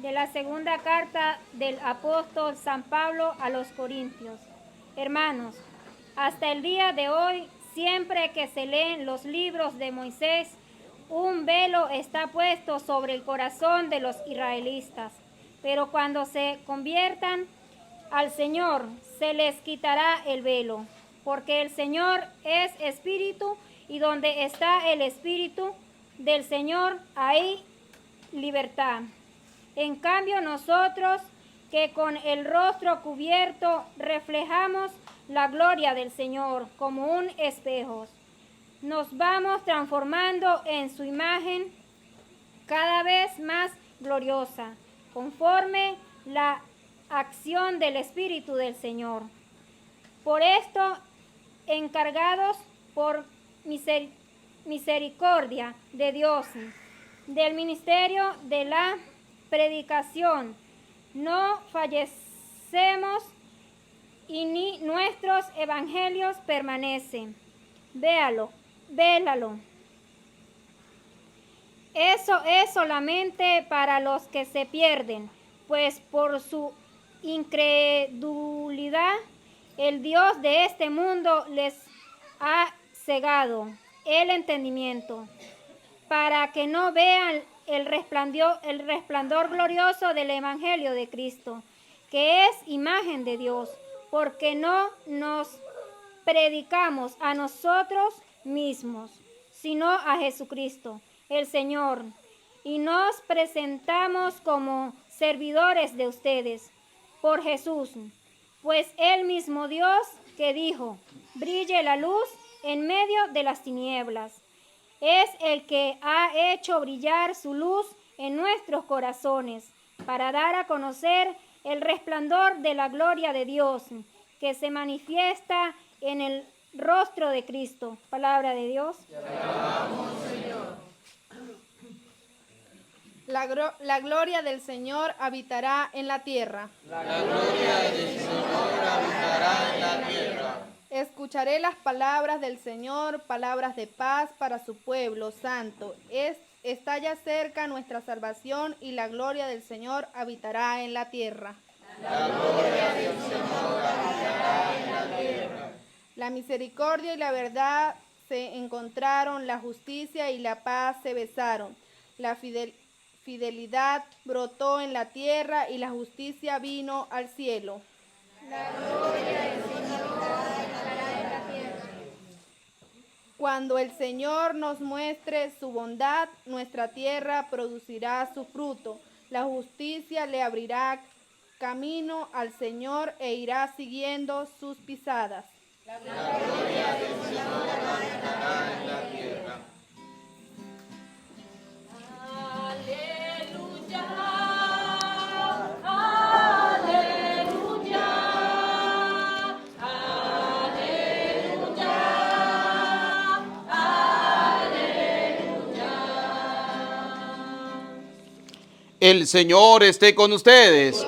De la segunda carta del apóstol San Pablo a los Corintios. Hermanos, hasta el día de hoy, siempre que se leen los libros de Moisés, un velo está puesto sobre el corazón de los israelitas. Pero cuando se conviertan al Señor, se les quitará el velo, porque el Señor es espíritu, y donde está el espíritu del Señor, hay libertad. En cambio, nosotros, que con el rostro cubierto reflejamos la gloria del Señor como un espejo, nos vamos transformando en su imagen cada vez más gloriosa, conforme la acción del Espíritu del Señor. Por esto, encargados por misericordia de Dios, del ministerio de la predicación, no fallecemos y ni nuestros evangelios permanecen. Vélalo. Eso es solamente para los que se pierden, pues por su incredulidad el Dios de este mundo les ha cegado el entendimiento, para que no vean el resplandor glorioso del Evangelio de Cristo, que es imagen de Dios, porque no nos predicamos a nosotros mismos, sino a Jesucristo, el Señor, y nos presentamos como servidores de ustedes por Jesús, pues el mismo Dios que dijo, brille la luz en medio de las tinieblas, es el que ha hecho brillar su luz en nuestros corazones, para dar a conocer el resplandor de la gloria de Dios, que se manifiesta en el rostro de Cristo. Palabra de Dios. Te alabamos, Señor. La gloria del Señor habitará en la tierra. La gloria del Señor habitará en la tierra. Escucharé las palabras del Señor, palabras de paz para su pueblo santo. Está ya cerca nuestra salvación, y la gloria del Señor habitará en la tierra. La gloria del Señor habitará en la tierra. La misericordia y la verdad se encontraron, la justicia y la paz se besaron. La fidelidad brotó en la tierra, y la justicia vino al cielo. La gloria del Señor habitará en la tierra. Cuando el Señor nos muestre su bondad, nuestra tierra producirá su fruto. La justicia le abrirá camino al Señor e irá siguiendo sus pisadas. La gloria del Señor habitará en la tierra. El Señor esté con ustedes.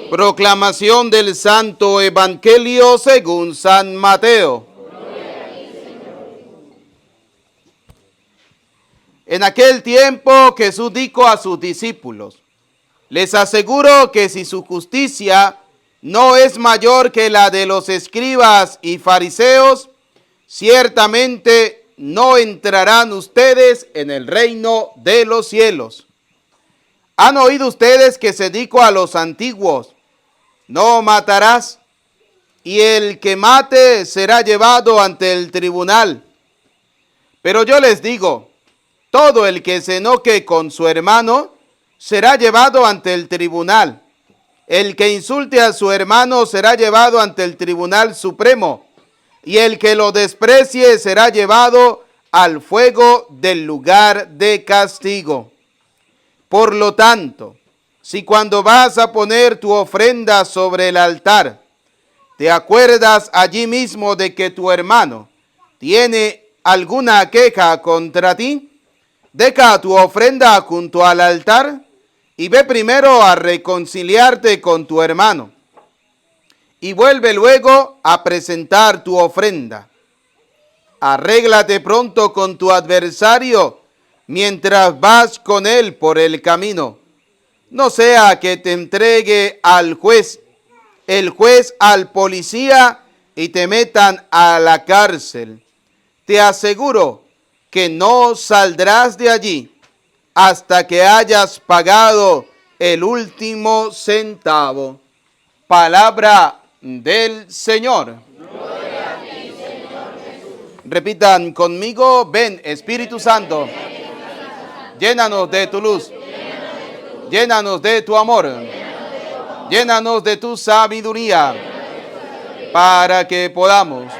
Proclamación del Santo Evangelio según San Mateo. En aquel tiempo Jesús dijo a sus discípulos: les aseguro que si su justicia no es mayor que la de los escribas y fariseos, ciertamente no entrarán ustedes en el reino de los cielos. ¿Han oído ustedes que se dijo a los antiguos: no matarás, y el que mate será llevado ante el tribunal? Pero yo les digo, todo el que se enoje con su hermano será llevado ante el tribunal. El que insulte a su hermano será llevado ante el tribunal supremo, y el que lo desprecie será llevado al fuego del lugar de castigo. Por lo tanto, si cuando vas a poner tu ofrenda sobre el altar, te acuerdas allí mismo de que tu hermano tiene alguna queja contra ti, deja tu ofrenda junto al altar y ve primero a reconciliarte con tu hermano, y vuelve luego a presentar tu ofrenda. Arréglate pronto con tu adversario mientras vas con él por el camino, no sea que te entregue al juez, el juez al policía y te metan a la cárcel. Te aseguro que no saldrás de allí hasta que hayas pagado el último centavo. Palabra del Señor. Gloria a ti, Señor Jesús. Repitan conmigo, ven Espíritu Santo, llénanos de tu luz, llénanos de tu amor, llénanos de tu sabiduría, para que podamos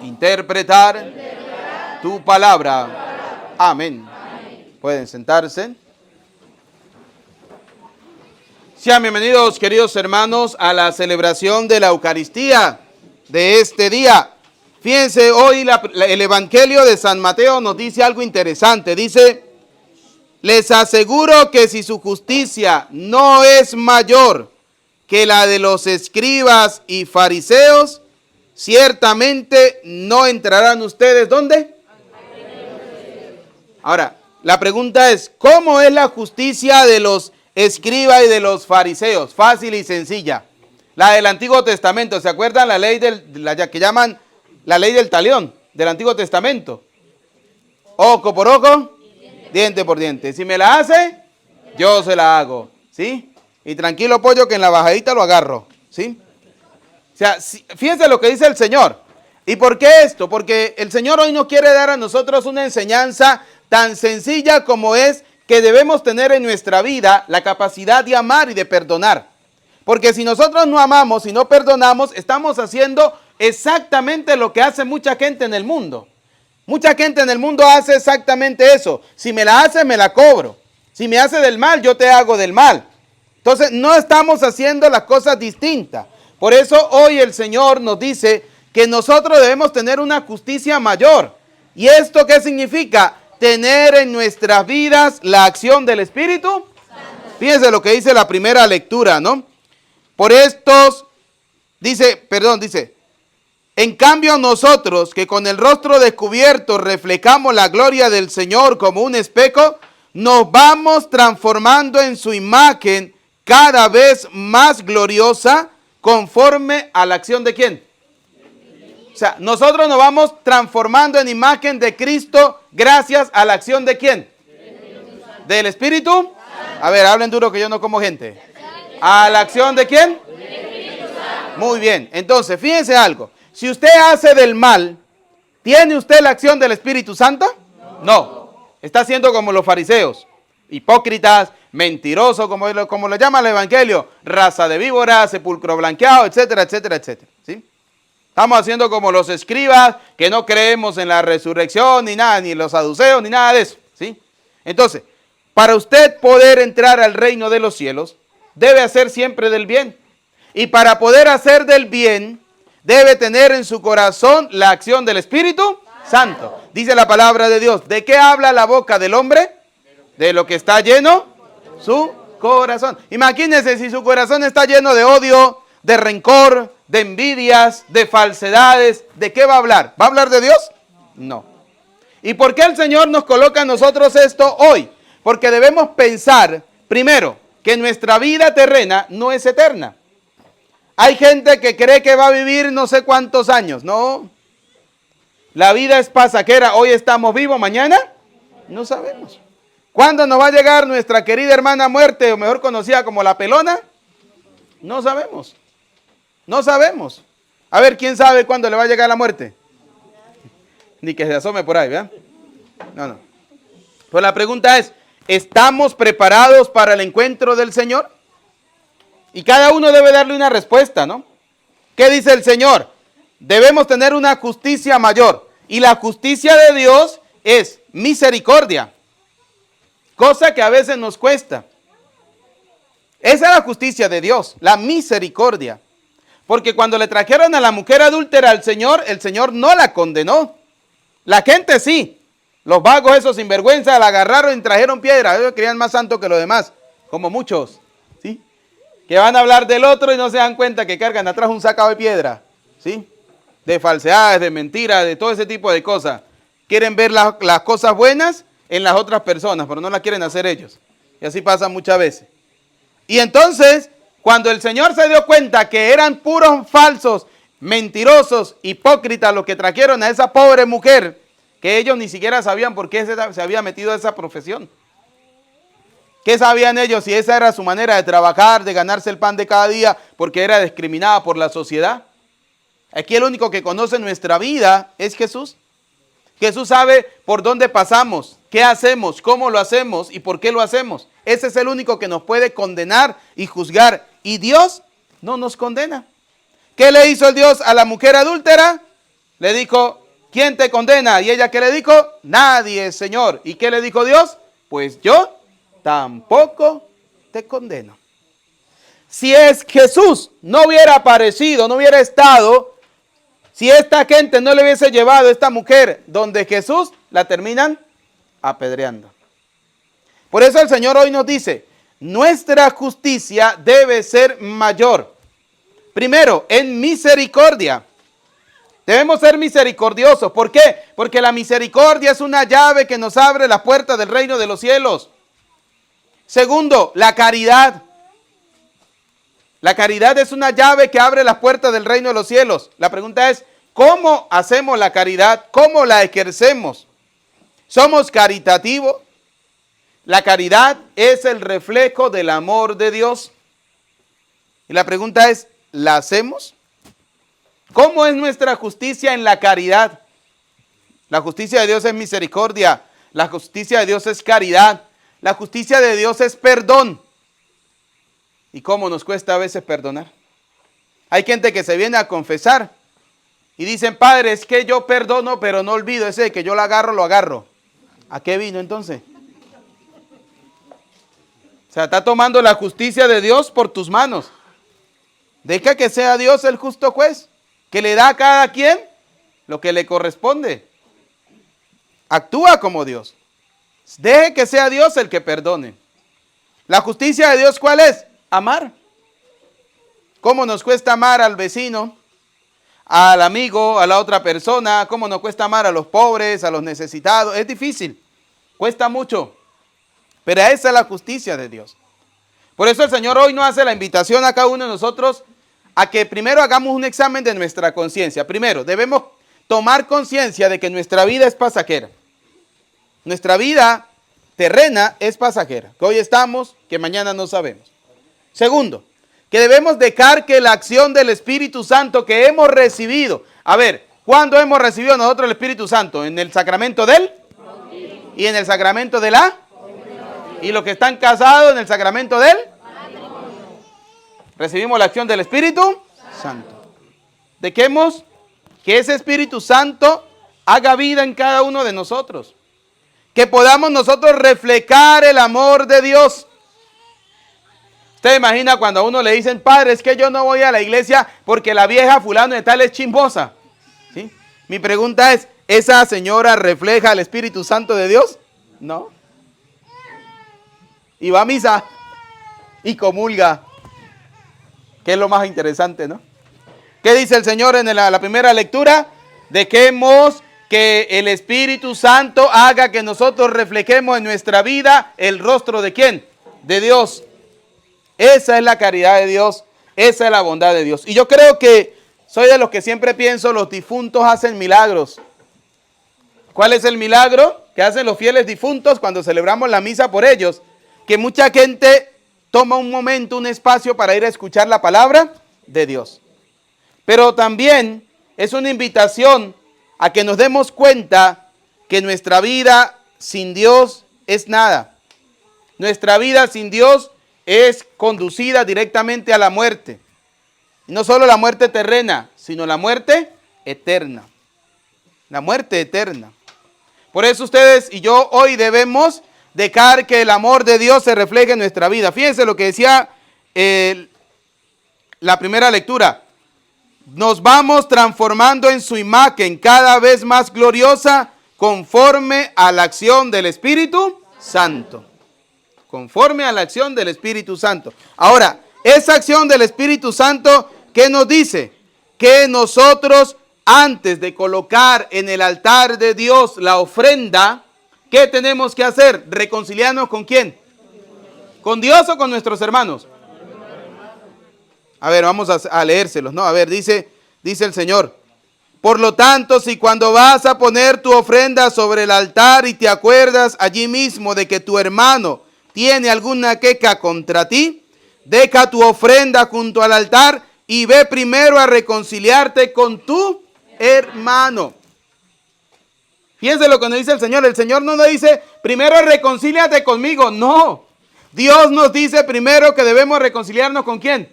interpretar tu palabra. Amén. Pueden sentarse. Sean bienvenidos, queridos hermanos, a la celebración de la Eucaristía de este día. Fíjense, hoy el Evangelio de San Mateo nos dice algo interesante. Dice, les aseguro que si su justicia no es mayor que la de los escribas y fariseos, ciertamente no entrarán ustedes, ¿dónde? Ahora, la pregunta es, ¿cómo es la justicia de los escribas y de los fariseos? Fácil y sencilla. La del Antiguo Testamento, ¿se acuerdan? La ley la que llaman la ley del talión del Antiguo Testamento. Ojo por ojo, diente por diente. Si me la hace, yo se la hago, ¿sí? Y tranquilo, pollo, que en la bajadita lo agarro, ¿sí? O sea, fíjense lo que dice el Señor. ¿Y por qué esto? Porque el Señor hoy nos quiere dar a nosotros una enseñanza tan sencilla como es que debemos tener en nuestra vida la capacidad de amar y de perdonar. Porque si nosotros no amamos y no perdonamos, estamos haciendo exactamente lo que hace mucha gente en el mundo. Mucha gente en el mundo hace exactamente eso. Si me la hace, me la cobro. Si me hace del mal, yo te hago del mal. Entonces, no estamos haciendo las cosas distintas. Por eso hoy el Señor nos dice que nosotros debemos tener una justicia mayor. ¿Y esto qué significa? Tener en nuestras vidas la acción del Espíritu Santo. Fíjense lo que dice la primera lectura, ¿no? Por estos, dice, en cambio nosotros que con el rostro descubierto reflejamos la gloria del Señor como un espejo, nos vamos transformando en su imagen cada vez más gloriosa conforme a la acción de ¿quién? O sea, nosotros nos vamos transformando en imagen de Cristo gracias a la acción de ¿quién? ¿Del Espíritu? A ver, hablen duro que yo no como gente. ¿A la acción de quién? Muy bien, entonces fíjense algo. Si usted hace del mal, ¿tiene usted la acción del Espíritu Santo? No. Está haciendo como los fariseos, hipócritas, mentirosos, como lo llama el Evangelio, raza de víboras, sepulcro blanqueado, etcétera, etcétera, etcétera. ¿Sí? Estamos haciendo como los escribas, que no creemos en la resurrección, ni nada, ni los saduceos, ni nada de eso. ¿Sí? Entonces, para usted poder entrar al reino de los cielos, debe hacer siempre del bien. Y para poder hacer del bien, debe tener en su corazón la acción del Espíritu Santo. Dice la palabra de Dios. ¿De qué habla la boca del hombre? De lo que está lleno su corazón. Imagínense si su corazón está lleno de odio, de rencor, de envidias, de falsedades. ¿De qué va a hablar? ¿Va a hablar de Dios? No. ¿Y por qué el Señor nos coloca a nosotros esto hoy? Porque debemos pensar, primero, que nuestra vida terrena no es eterna. Hay gente que cree que va a vivir no sé cuántos años. No. La vida es pasajera. Hoy estamos vivos, mañana no sabemos. ¿Cuándo nos va a llegar nuestra querida hermana muerte, o mejor conocida como la pelona? No sabemos. No sabemos. A ver, ¿quién sabe cuándo le va a llegar la muerte? Ni que se asome por ahí, ¿verdad? No. Pues la pregunta es, ¿estamos preparados para el encuentro del Señor? Y cada uno debe darle una respuesta, ¿no? ¿Qué dice el Señor? Debemos tener una justicia mayor. Y la justicia de Dios es misericordia. Cosa que a veces nos cuesta. Esa es la justicia de Dios, la misericordia. Porque cuando le trajeron a la mujer adúltera al Señor, el Señor no la condenó. La gente sí. Los vagos esos sinvergüenza la agarraron y trajeron piedra. Ellos creían más santo que los demás, como muchos. ¿Sí? Que van a hablar del otro y no se dan cuenta que cargan atrás un sacado de piedra, ¿sí? De falsedades, de mentiras, de todo ese tipo de cosas. Quieren ver las cosas buenas en las otras personas, pero no las quieren hacer ellos. Y así pasa muchas veces. Y entonces, cuando el Señor se dio cuenta que eran puros falsos, mentirosos, hipócritas los que trajeron a esa pobre mujer, que ellos ni siquiera sabían por qué se había metido a esa profesión. ¿Qué sabían ellos si esa era su manera de trabajar, de ganarse el pan de cada día, porque era discriminada por la sociedad? Aquí el único que conoce nuestra vida es Jesús. Jesús sabe por dónde pasamos, qué hacemos, cómo lo hacemos y por qué lo hacemos. Ese es el único que nos puede condenar y juzgar. Y Dios no nos condena. ¿Qué le hizo el Dios a la mujer adúltera? Le dijo, ¿quién te condena? Y ella, ¿qué le dijo? Nadie, Señor. ¿Y qué le dijo Dios? Pues yo tampoco te condeno. Si es Jesús no hubiera aparecido, no hubiera estado, si esta gente no le hubiese llevado a esta mujer donde Jesús, la terminan apedreando. Por eso el Señor hoy nos dice, nuestra justicia debe ser mayor. Primero, en misericordia. Debemos ser misericordiosos. ¿Por qué? Porque la misericordia es una llave que nos abre la puerta del reino de los cielos. Segundo, la caridad. La caridad es una llave que abre las puertas del reino de los cielos. La pregunta es, ¿cómo hacemos la caridad? ¿Cómo la ejercemos? ¿Somos caritativos? La caridad es el reflejo del amor de Dios. Y la pregunta es, ¿la hacemos? ¿Cómo es nuestra justicia en la caridad? La justicia de Dios es misericordia. La justicia de Dios es caridad. La justicia de Dios es perdón. ¿Y cómo nos cuesta a veces perdonar? Hay gente que se viene a confesar y dicen, Padre, es que yo perdono, pero no olvido. Ese de que yo lo agarro. ¿A qué vino entonces? O sea, está tomando la justicia de Dios por tus manos. Deja que sea Dios el justo juez, que le da a cada quien lo que le corresponde. Actúa como Dios. Deje que sea Dios el que perdone. La justicia de Dios, ¿cuál es? Amar. ¿Cómo nos cuesta amar al vecino, al amigo, a la otra persona? ¿Cómo nos cuesta amar a los pobres, a los necesitados? Es difícil, cuesta mucho. Pero esa es la justicia de Dios. Por eso el Señor hoy nos hace la invitación a cada uno de nosotros a que primero hagamos un examen de nuestra conciencia. Primero, debemos tomar conciencia de que nuestra vida es pasajera. Nuestra vida terrena es pasajera. Que hoy estamos, que mañana no sabemos. Segundo, que debemos dejar que la acción del Espíritu Santo que hemos recibido. A ver, ¿cuándo hemos recibido nosotros el Espíritu Santo? ¿En el sacramento del? ¿Y en el sacramento de la? ¿Y los que están casados en el sacramento del? Recibimos la acción del Espíritu Santo. Dejemos que ese Espíritu Santo haga vida en cada uno de nosotros. Que podamos nosotros reflejar el amor de Dios. Usted imagina cuando a uno le dicen, Padre, es que yo no voy a la iglesia porque la vieja fulano de tal es chimbosa. ¿Sí? Mi pregunta es, ¿esa señora refleja el Espíritu Santo de Dios? No. Y va a misa y comulga, que es lo más interesante, ¿no? ¿Qué dice el Señor en la primera lectura? Dejemos que el Espíritu Santo haga que nosotros reflejemos en nuestra vida el rostro de ¿quién? De Dios. Esa es la caridad de Dios, esa es la bondad de Dios. Y yo creo que soy de los que siempre pienso, los difuntos hacen milagros. ¿Cuál es el milagro que hacen los fieles difuntos cuando celebramos la misa por ellos? Que mucha gente toma un momento, un espacio para ir a escuchar la palabra de Dios. Pero también es una invitación a que nos demos cuenta que nuestra vida sin Dios es nada. Nuestra vida sin Dios es conducida directamente a la muerte. Y no solo la muerte terrena, sino la muerte eterna. La muerte eterna. Por eso ustedes y yo hoy debemos dejar que el amor de Dios se refleje en nuestra vida. Fíjense lo que decía la primera lectura. Nos vamos transformando en su imagen cada vez más gloriosa conforme a la acción del Espíritu Santo. Conforme a la acción del Espíritu Santo. Ahora, esa acción del Espíritu Santo, ¿qué nos dice? Que nosotros, antes de colocar en el altar de Dios la ofrenda, ¿qué tenemos que hacer? ¿Reconciliarnos con quién? ¿Con Dios o con nuestros hermanos? A ver, vamos a leérselos, ¿no? A ver, dice el Señor. Por lo tanto, si cuando vas a poner tu ofrenda sobre el altar y te acuerdas allí mismo de que tu hermano tiene alguna queja contra ti, deja tu ofrenda junto al altar y ve primero a reconciliarte con tu hermano. Fíjense lo que nos dice el Señor. El Señor no nos dice, primero reconcíliate conmigo. No. Dios nos dice primero que debemos reconciliarnos ¿con quién?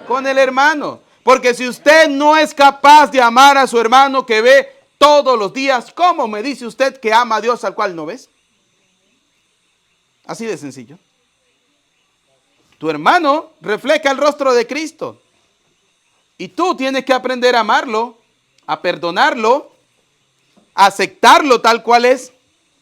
Con el hermano. Porque si usted no es capaz de amar a su hermano que ve todos los días, ¿cómo me dice usted que ama a Dios al cual no ves? Así de sencillo. Tu hermano refleja el rostro de Cristo. Y tú tienes que aprender a amarlo, a perdonarlo, a aceptarlo tal cual es.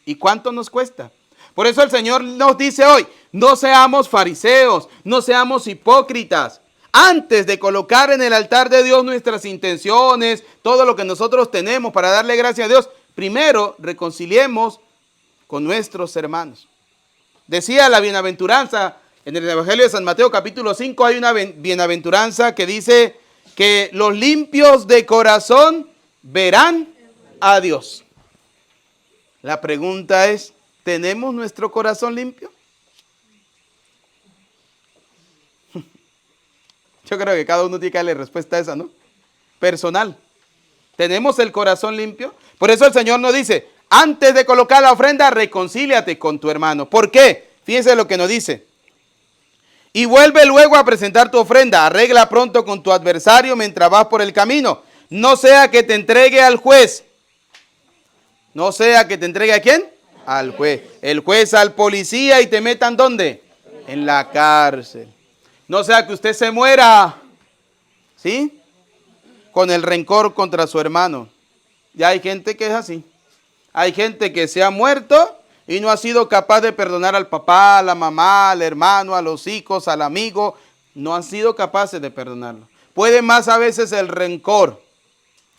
¿Y cuánto nos cuesta? Por eso el Señor nos dice hoy, no seamos fariseos, no seamos hipócritas. Antes de colocar en el altar de Dios nuestras intenciones, todo lo que nosotros tenemos para darle gracias a Dios, primero reconciliemos con nuestros hermanos. Decía la bienaventuranza en el Evangelio de San Mateo capítulo 5, hay una bienaventuranza que dice que los limpios de corazón verán a Dios. La pregunta es, ¿tenemos nuestro corazón limpio? Yo creo que cada uno tiene que darle respuesta a esa, ¿no? Personal. ¿Tenemos el corazón limpio? Por eso el Señor nos dice, antes de colocar la ofrenda, reconcíliate con tu hermano. ¿Por qué? Fíjense lo que nos dice. Y vuelve luego a presentar tu ofrenda. Arregla pronto con tu adversario mientras vas por el camino. No sea que te entregue al juez. No sea que te entregue ¿a quién? Al juez. El juez al policía y te metan ¿dónde? En la cárcel. No sea que usted se muera, ¿sí? Con el rencor contra su hermano. Ya hay gente que es así. Hay gente que se ha muerto y no ha sido capaz de perdonar al papá, a la mamá, al hermano, a los hijos, al amigo. No han sido capaces de perdonarlo. Puede más a veces el rencor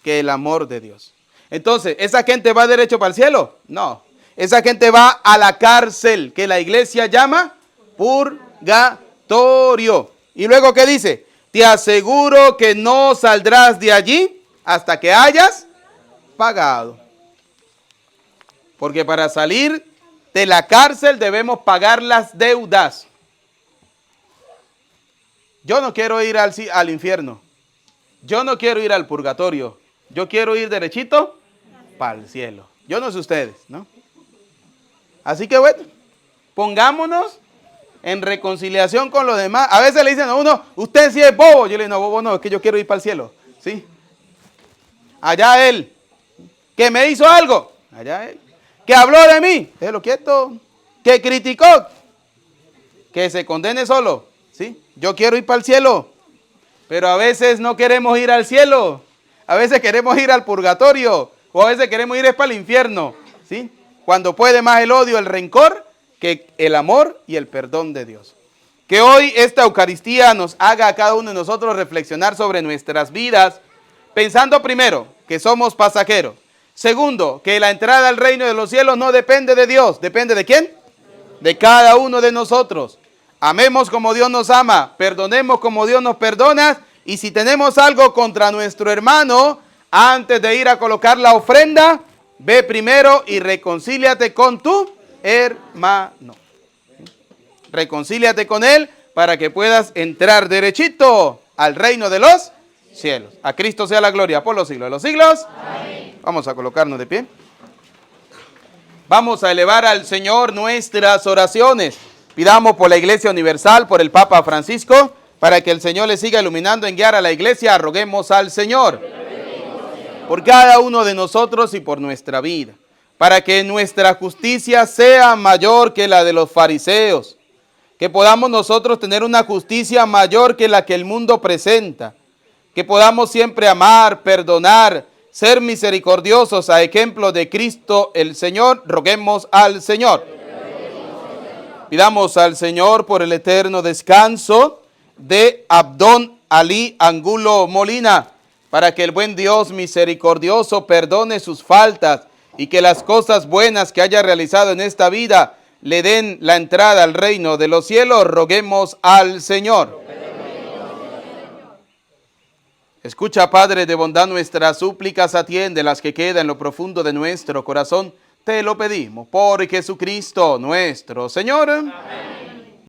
que el amor de Dios. Entonces, ¿esa gente va derecho para el cielo? No. Esa gente va a la cárcel que la iglesia llama purgatorio. Y luego, ¿qué dice? Te aseguro que no saldrás de allí hasta que hayas pagado. Porque para salir de la cárcel debemos pagar las deudas. Yo no quiero ir al infierno. Yo no quiero ir al purgatorio. Yo quiero ir derechito para el cielo. Yo no sé ustedes, ¿no? Así que bueno, pongámonos en reconciliación con los demás. A veces le dicen a uno, usted sí es bobo. Yo le digo, no, bobo no, es que yo quiero ir para el cielo. ¿Sí? Allá él. Que me hizo algo. Allá él. Que habló de mí. Déjelo quieto. Que criticó. Que se condene solo. ¿Sí? Yo quiero ir para el cielo. Pero a veces no queremos ir al cielo. A veces queremos ir al purgatorio. O a veces queremos ir para el infierno. ¿Sí? Cuando puede más el odio, el rencor, que el amor y el perdón de Dios. Que hoy esta Eucaristía nos haga a cada uno de nosotros reflexionar sobre nuestras vidas, pensando primero que somos pasajeros. Segundo, que la entrada al reino de los cielos no depende de Dios. ¿Depende de quién? De cada uno de nosotros. Amemos como Dios nos ama, perdonemos como Dios nos perdona. Y si tenemos algo contra nuestro hermano, antes de ir a colocar la ofrenda, ve primero y reconcíliate con tu hermano. Reconcíliate con él para que puedas entrar derechito al reino de los cielos. A Cristo sea la gloria por los siglos de los siglos. Amén. Vamos a colocarnos de pie. Vamos a elevar al Señor nuestras oraciones. Pidamos por la Iglesia Universal, por el Papa Francisco, para que el Señor le siga iluminando en guiar a la Iglesia. Roguemos al Señor por cada uno de nosotros y por nuestra vida, para que nuestra justicia sea mayor que la de los fariseos, que podamos nosotros tener una justicia mayor que la que el mundo presenta, que podamos siempre amar, perdonar, ser misericordiosos a ejemplo de Cristo el Señor. Roguemos al Señor. Pidamos al Señor por el eterno descanso de Abdón Ali Angulo Molina, para que el buen Dios misericordioso perdone sus faltas y que las cosas buenas que haya realizado en esta vida le den la entrada al reino de los cielos. Roguemos al Señor. Escucha, Padre de bondad, nuestras súplicas, atiende las que quedan en lo profundo de nuestro corazón. Te lo pedimos por Jesucristo nuestro Señor. Amén.